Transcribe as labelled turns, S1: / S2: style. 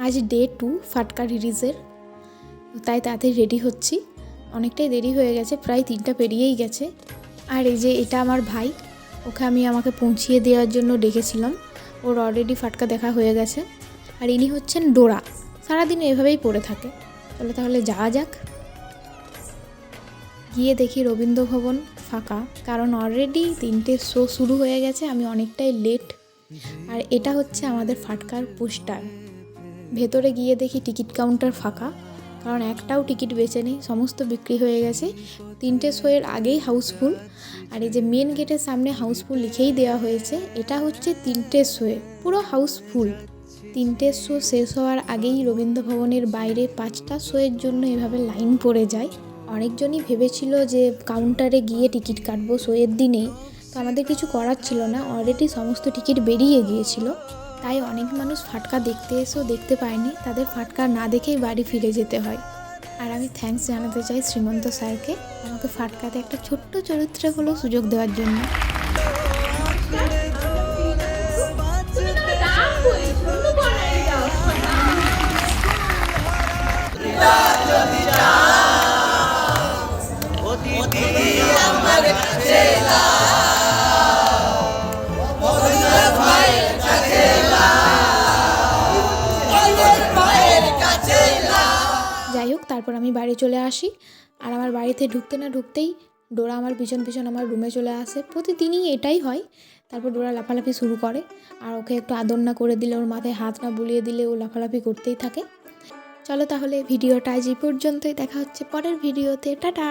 S1: আজ ডে 2 ফাটকা রিলিজের, তাই তাড়াতাড়ি রেডি হচ্ছি। অনেকটাই দেরি হয়ে গেছে, প্রায় 3টা পেরিয়েই গেছে। আর এই যে এটা আমার ভাই, ওকে আমি আমাকে পৌঁছিয়ে দেওয়ার জন্য ডেকেছিলাম। ওর অলরেডি ফাটকা দেখা হয়ে গেছে। আর ইনি হচ্ছেন ডোরা, সারাদিন এভাবেই পড়ে থাকে। চলো তাহলে যাওয়া যাক। গিয়ে দেখি রবীন্দ্রভবন ফাঁকা, কারণ অলরেডি 3টে শো শুরু হয়ে গেছে, আমি অনেকটাই লেট। আর এটা হচ্ছে আমাদের ফাটকার পোস্টার। ভেতরে গিয়ে দেখি টিকিট কাউন্টার ফাঁকা, কারণ একটাও টিকিট বেঁচে নেই, সমস্ত বিক্রি হয়ে গেছে। 3টে শোয়ের আগেই হাউসফুল। আর এই যে মেন গেটের সামনে হাউসফুল লিখেই দেওয়া হয়েছে, এটা হচ্ছে 3টে শোয়ে পুরো হাউসফুল। 3টে শো শেষ হওয়ার আগেই রবীন্দ্রভবনের বাইরে 5টা শোয়ের জন্য এভাবে লাইন পড়ে যায়। অনেকজনই ভেবেছিল যে কাউন্টারে গিয়ে টিকিট কাটবো শোয়ের দিনেই, তো আমাদের কিছু করার ছিল না, অলরেডি সমস্ত টিকিট বেরিয়ে গিয়েছিল। তাই অনেক মানুষ ফাটকা দেখতে এসেও দেখতে পায়নি, তাদের ফাটকা না দেখেই বাড়ি ফিরে যেতে হয়। আর আমি থ্যাঙ্কস জানাতে চাই শ্রীমন্ত স্যারকে, আমাকে ফাটকাতে একটা ছোট্ট চরিত্রে হলেও সুযোগ দেওয়ার জন্য। যাই হোক, তারপর আমি বাড়ি চলে আসি। আর আমার বাড়িতে ঢুকতে না ঢুকতেই ডোরা আমার পিছন পিছন আমার রুমে চলে আসে। প্রতিদিনই এটাই হয়। তারপর ডোরা লাফালাফি শুরু করে, আর ওকে একটু আদর না করে দিলে, ওর মাথায় হাত না বুলিয়ে দিলে ও লাফালাফি করতেই থাকে। চলো তাহলে ভিডিওটা আজ এই পর্যন্তই, দেখা হচ্ছে পরের ভিডিওতে। টাটা।